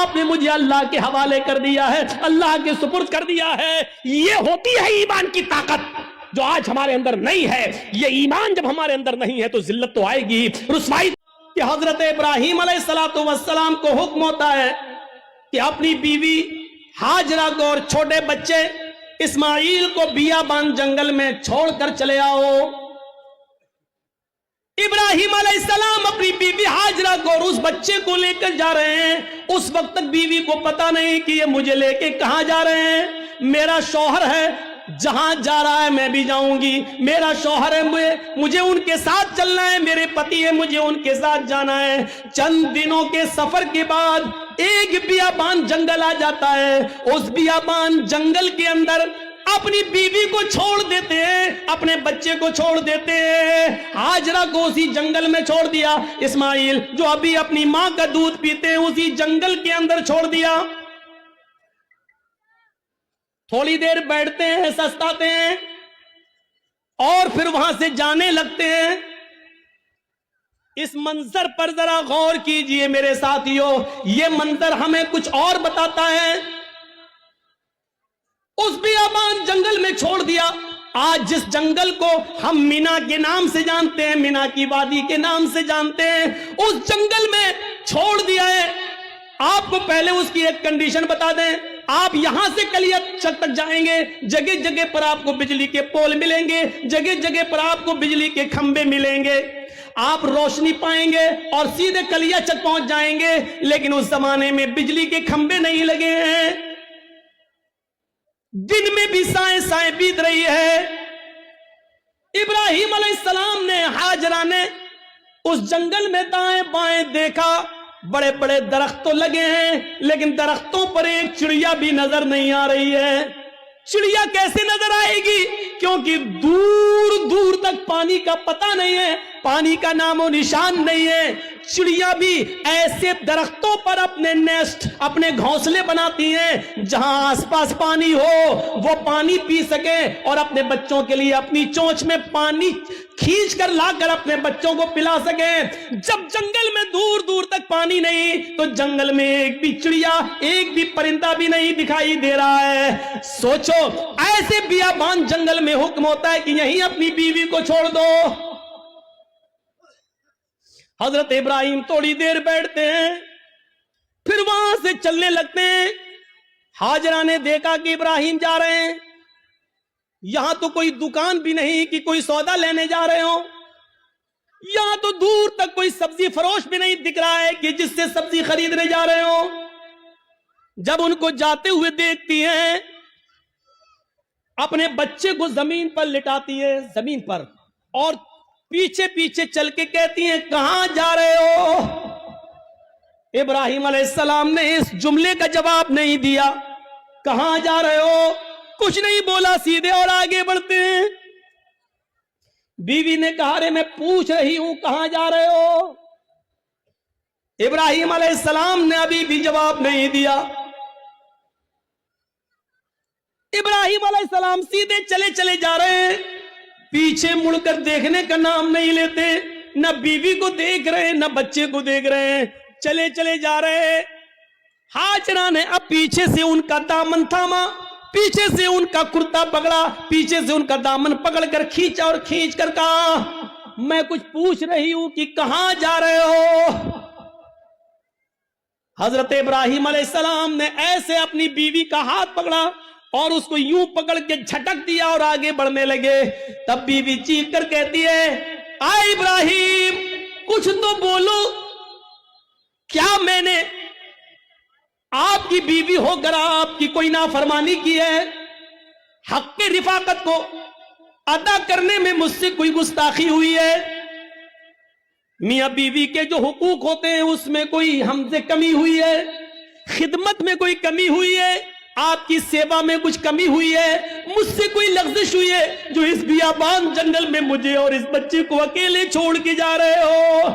آپ نے مجھے اللہ کے حوالے کر دیا ہے, اللہ کے سپرد کر دیا ہے. یہ ہوتی ہے ایمان کی طاقت جو آج ہمارے اندر نہیں ہے. یہ ایمان جب ہمارے اندر نہیں ہے تو ذلت تو آئے گی, رسوائی. کہ حضرت ابراہیم علیہ السلام کو حکم ہوتا ہے کہ اپنی بیوی ہاجرہ کو اور چھوٹے بچے اسماعیل کو بیابان جنگل میں چھوڑ کر چلے آؤ. ابراہیم علیہ السلام اپنی بیوی ہاجرہ کو اور اس بچے کو لے کر جا رہے ہیں. اس وقت تک بیوی کو پتا نہیں کہ یہ مجھے لے کے کہاں جا رہے ہیں. میرا شوہر ہے, جہاں جا رہا ہے میں بھی جاؤں گی. میرا شوہر ہے, مجھے ان کے ساتھ چلنا ہے. میرے پتی ہے, مجھے ان کے ساتھ جانا ہے. چند دنوں کے سفر کے بعد ایک بیابان جنگل آ جاتا ہے. اس بیابان جنگل کے اندر اپنی بیوی کو چھوڑ دیتے ہیں, اپنے بچے کو چھوڑ دیتے ہیں. ہاجرہ کو اسی جنگل میں چھوڑ دیا. اسماعیل جو ابھی اپنی ماں کا دودھ پیتے ہیں اسی جنگل کے اندر چھوڑ دیا. تھوڑی دیر بیٹھتے ہیں, سستاتے ہیں اور پھر وہاں سے جانے لگتے ہیں. اس منظر پر ذرا غور کیجئے میرے ساتھیوں, یہ منظر ہمیں کچھ اور بتاتا ہے. اس بیابان جنگل میں چھوڑ دیا. آج جس جنگل کو ہم مینا کے نام سے جانتے ہیں, مینا کی وادی کے نام سے جانتے ہیں, اس جنگل میں چھوڑ دیا ہے. آپ کو پہلے اس کی ایک کنڈیشن بتا دیں. آپ یہاں سے کلیا چک تک جائیں گے, جگہ جگہ پر آپ کو بجلی کے پول ملیں گے, جگہ جگہ پر آپ کو بجلی کے کھمبے ملیں گے, آپ روشنی پائیں گے اور سیدھے کلیا چک پہنچ جائیں گے. لیکن اس زمانے میں بجلی کے کھمبے نہیں لگے ہیں. دن میں بھی سائیں سائیں بیت رہی ہے. ابراہیم علیہ السلام نے, ہاجرہ نے اس جنگل میں دائیں بائیں دیکھا, بڑے بڑے درخت تو لگے ہیں لیکن درختوں پر ایک چڑیا بھی نظر نہیں آ رہی ہے. چڑیا کیسے نظر آئے گی؟ کیونکہ دور دور تک پانی کا پتہ نہیں ہے, پانی کا نام و نشان نہیں ہے. چڑیا بھی ایسے درختوں پر اپنے نیسٹ, اپنے گھونسلے بناتی ہیں جہاں آس پاس پانی ہو, وہ پانی پی سکے اور اپنے بچوں کے لیے اپنی چونچ میں پانی کھینچ کر لا کر اپنے بچوں کو پلا سکے. جب جنگل میں دور دور تک پانی نہیں تو جنگل میں ایک بھی چڑیا, ایک بھی پرندہ بھی نہیں دکھائی دے رہا ہے. سوچو, ایسے بیابان جنگل میں حکم ہوتا ہے کہ یہیں اپنی بیوی کو چھوڑ دو. حضرت ابراہیم تھوڑی دیر بیٹھتے ہیں, پھر وہاں سے چلنے لگتے ہیں. ہاجرہ نے دیکھا کہ ابراہیم جا رہے ہیں. یہاں تو کوئی دکان بھی نہیں کہ کوئی سودا لینے جا رہے ہوں. یہاں تو دور تک کوئی سبزی فروش بھی نہیں دکھ رہا ہے کہ جس سے سبزی خریدنے جا رہے ہوں. جب ان کو جاتے ہوئے دیکھتی ہیں, اپنے بچے کو زمین پر لٹاتی ہے, زمین پر, اور پیچھے پیچھے چل کے کہتی ہیں کہاں جا رہے ہو؟ ابراہیم علیہ السلام نے اس جملے کا جواب نہیں دیا. کہاں جا رہے ہو کچھ نہیں بولا, سیدھے اور آگے بڑھتے ہیں. بیوی نے کہا رے میں پوچھ رہی ہوں کہاں جا رہے ہو؟ ابراہیم علیہ السلام نے ابھی بھی جواب نہیں دیا. ابراہیم علیہ السلام سیدھے چلے چلے جا رہے ہیں, پیچھے مڑ کر دیکھنے کا نام نہیں لیتے. نہ بیوی کو دیکھ رہے نہ بچے کو دیکھ رہے ہیں, چلے چلے جا رہے ہیں. ہاجرہ نے اب پیچھے سے ان کا دامن تھاما, پیچھے سے ان کا کرتا پکڑا, پیچھے سے ان کا دامن پکڑ کر کھینچا اور کھینچ کر کہا میں کچھ پوچھ رہی ہوں کہ کہاں جا رہے ہو؟ حضرت ابراہیم علیہ السلام نے ایسے اپنی بیوی کا ہاتھ پکڑا اور اس کو یوں پکڑ کے جھٹک دیا اور آگے بڑھنے لگے. تب بیوی چیخ کر کہتی ہے آئے ابراہیم کچھ تو بولو, کیا میں نے آپ کی بیوی ہو کر آپ کی کوئی نافرمانی کی ہے؟ حق کی رفاقت کو ادا کرنے میں مجھ سے کوئی گستاخی ہوئی ہے؟ میاں بیوی کے جو حقوق ہوتے ہیں اس میں کوئی ہم سے کمی ہوئی ہے؟ خدمت میں کوئی کمی ہوئی ہے؟ آپ کی سیوا میں کچھ کمی ہوئی ہے؟ مجھ سے کوئی لغزش ہوئی ہے جو اس بیابان جنگل میں مجھے اور اس بچے کو اکیلے چھوڑ کے جا رہے ہو؟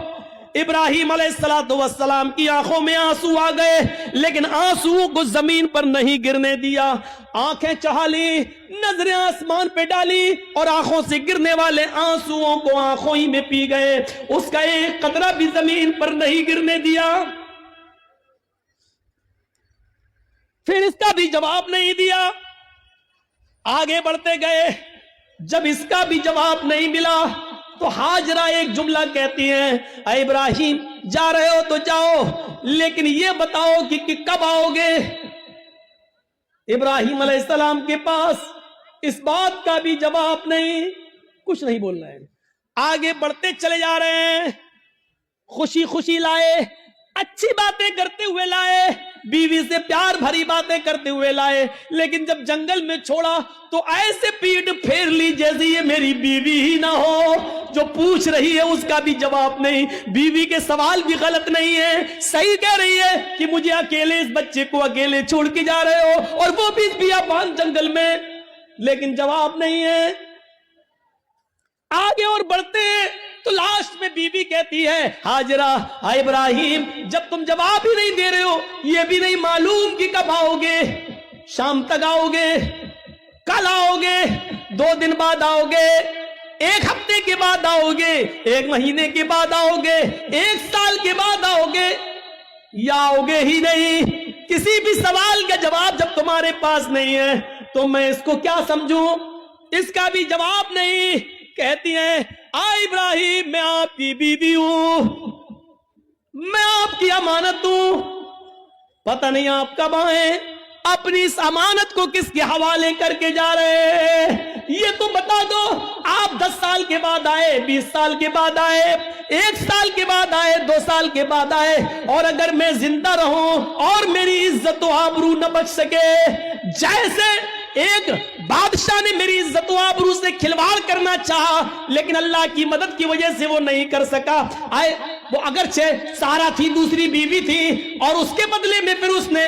ابراہیم علیہ السلام کی آنکھوں میں آنسو آ گئے, لیکن آنسوؤں کو زمین پر نہیں گرنے دیا. آنکھیں چڑھا لی, نظریں آسمان پہ ڈالی اور آنکھوں سے گرنے والے آنسوؤں کو آنکھوں ہی میں پی گئے. اس کا ایک قطرہ بھی زمین پر نہیں گرنے دیا. फिर इसका भी जवाब नहीं दिया। आगे बढ़ते गए, जब इसका भी जवाब नहीं मिला तो हाजरा एक जुमला कहती हैं, ऐ इब्राहिम जा रहे हो तो जाओ, लेकिन ये बताओ कि कब आओगे। इब्राहिम अलैहिस्सलाम के पास इस बात का भी जवाब नहीं, कुछ नहीं बोल रहे हैं। आगे बढ़ते चले जा रहे हैं, खुशी खुशी लाए, अच्छी बातें करते हुए लाए, बीवी से प्यार भरी बातें करते हुए लाए, लेकिन जब जंगल में छोड़ा तो ऐसे पीठ फेर ली जैसे ये मेरी बीवी ही ना हो। जो पूछ रही है उसका भी जवाब नहीं, बीवी के सवाल भी गलत नहीं है, सही कह रही है कि मुझे अकेले इस बच्चे को अकेले छोड़ के जा रहे हो, और वो भी बियाबान जंगल में, लेकिन जवाब नहीं है। आगे और बढ़ते तो लास्ट में बीवी कहती है, हाजरा हाय इब्राहिम, जब तुम जवाब ही नहीं दे रहे हो, ये भी नहीं मालूम कि कब आओगे, शाम तक आओगे, कल आओगे, 2 दिन बाद आओगे, 1 हफ्ते के बाद आओगे, 1 महीने के बाद आओगे, 1 साल के बाद आओगे, या आओगे ही नहीं। किसी भी सवाल का जवाब जब तुम्हारे पास नहीं है तो मैं इसको क्या समझूं, इसका भी जवाब नहीं। कहती हैं, आ इब्राहिम मैं आपकी बीवी हूं, मैं आपकी अमानत हूं, पता नहीं आप कब आए, अपनी इस अमानत को किसके हवाले करके जा रहे हैं, ये तो बता दो। आप 10 साल के बाद आए, 20 साल के बाद आए, 1 साल के बाद आए, 2 साल के बाद आए, और अगर मैं जिंदा रहूं और मेरी इज्जत व आबरू न बच सके, जैसे एक बादशाह ने मेरी इज्जत व आबरू से खिलवाड़ करना चाहा, लेकिन अल्लाह की मदद की वजह से वो नहीं कर सका। आए वो अगरचे सारा थी, दूसरी बीवी थी, और उसके बदले में फिर उसने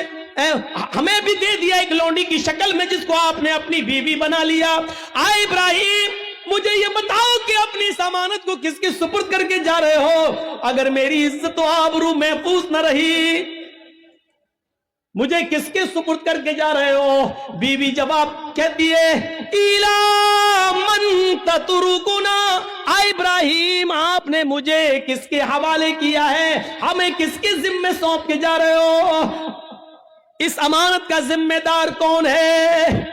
हमें भी दे दिया एक लौंडी की शक्ल में, जिसको आपने अपनी बीवी बना लिया। आए इब्राहिम मुझे ये बताओ कि अपनी इस अमानत को किसके सुपुर्द करके जा रहे हो, अगर मेरी इज्जत व आबरू महफूज न रही, मुझे किसके सुपुर्द करके जा रहे हो। बीवी जवाब कहती है, इला मन ततरुकुना, आ इब्राहिम आपने मुझे किसके हवाले किया है, हमें किसके जिम्मे सौंप के जा रहे हो, इस अमानत का जिम्मेदार कौन है।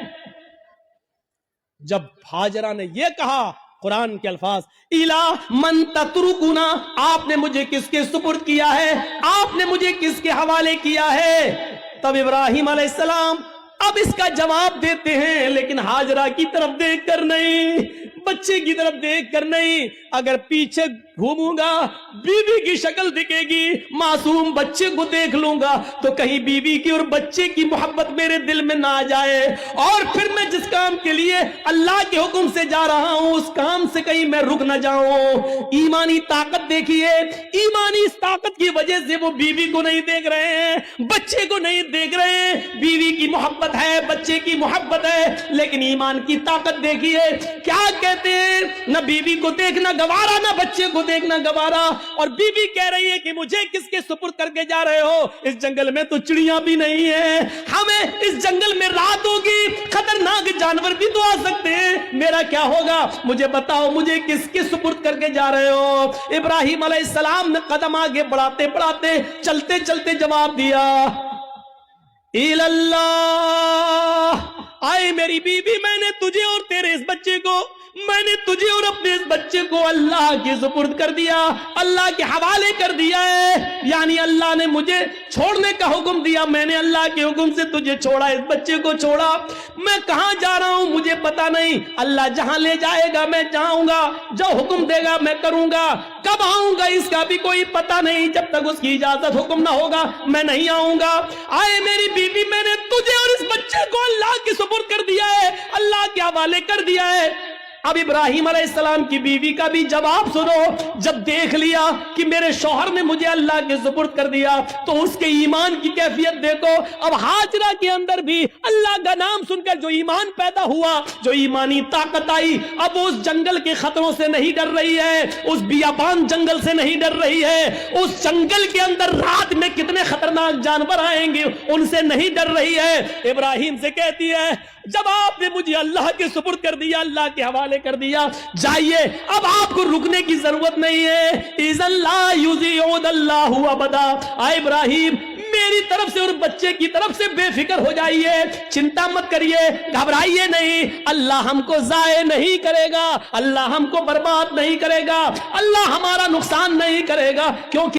जब हाजरा ने यह कहा, कुरान के अल्फाज, इला मन ततरुकुना, आपने मुझे किसके सुपुर्द किया है, आपने मुझे किसके हवाले किया है, तब इब्राहिम अलैहिस्सलाम अब इसका जवाब देते हैं, लेकिन हाजरा की तरफ देख कर नहीं, बच्चे की तरफ देख कर नहीं। अगर पीछे घूमूंगा बीवी की शक्ल दिखेगी, मासूम बच्चे को देख लूंगा तो कहीं बीवी की और बच्चे की मोहब्बत मेरे दिल में ना आ जाए, और फिर मैं जिस काम के लिए अल्लाह के हुक्म से जा रहा हूं उस काम से कहीं मैं रुक न जाऊं। ईमानी ताकत देखिए, ईमानी इस ताकत की वजह से वो बीवी को नहीं देख रहे हैं, बच्चे को नहीं देख रहे हैं। बीवी की मोहब्बत है, बच्चे की मोहब्बत है, लेकिन ईमान की ताकत देखिए। क्या कहते हैं, न बीवी को देखना गवारा, न बच्चे को देखना गवारा, और बीवी कह रही है कि मुझे किसके सुपुर्द करके जा रहे हो, इस जंगल में तो चिड़ियां भी नहीं है, हमें इस जंगल में रात होगी, खतरनाक जानवर भी तो आ सकते हैं, मेरा क्या होगा, मुझे बताओ मुझे किसके सुपुर्द करके जा रहे हो। इब्राहिम अलैहिस्सलाम ने कदम आगे बढ़ाते बढ़ाते चलते चलते जवाब दिया, इल्लल्लाह, आए मेरी बीवी, मैंने तुझे और तेरे इस बच्चे को, मैंने तुझे और अपने इस बच्चे को अल्लाह के सुपुर्द कर दिया, अल्लाह के हवाले कर दिया है। यानी अल्लाह ने मुझे छोड़ने का हुक्म दिया, मैंने अल्लाह के हुक्म से तुझे छोड़ा, इस बच्चे को छोड़ा। मैं कहां जा रहा हूं मुझे पता नहीं, अल्लाह जहां ले जाएगा मैं जाऊंगा, जो हुक्म देगा मैं करूंगा, कब आऊंगा इसका भी कोई पता नहीं, जब तक उसकी इजाजत हुक्म ना होगा मैं नहीं आऊंगा। आए मेरी बीवी, मैंने तुझे और इस बच्चे को अल्लाह के सुपुर्द कर दिया है, अल्लाह के हवाले कर दिया है। अब इब्राहिम अलैहिस्सलाम की बीवी का भी जवाब सुनो। जब देख लिया कि मेरे शौहर ने मुझे अल्लाह के सुपुर्द कर दिया तो उसके ईमान की कैफियत देखो। अब हाजरा के अंदर भी अल्लाह का नाम सुनकर जो ईमान पैदा हुआ, जो ईमानी ताकत आई, अब वो उस जंगल के खतरों से नहीं डर रही है, उस बियाबान जंगल से नहीं डर रही है, उस जंगल के अंदर रात में कितने खतरनाक जानवर आएंगे उनसे नहीं डर रही है। इब्राहिम से कहती है, जब आपने मुझे अल्लाह के सुपुर्द कर दिया, अल्लाह के हवाले कर दिया, जाइए, अब आपको रुकने की जरूरत नहीं है। इज़ल्ला युज़िउदल्लाहु अबदा। आ इब्राहिम, میری طرف سے اور بچے کی طرف سے بے فکر ہو جائیے, چنتا مت کریے, گھبرائیے نہیں, اللہ ہم کو ضائع نہیں کرے گا, اللہ ہم کو برباد نہیں کرے گا, اللہ ہمارا نقصان نہیں کرے گا, کیونکہ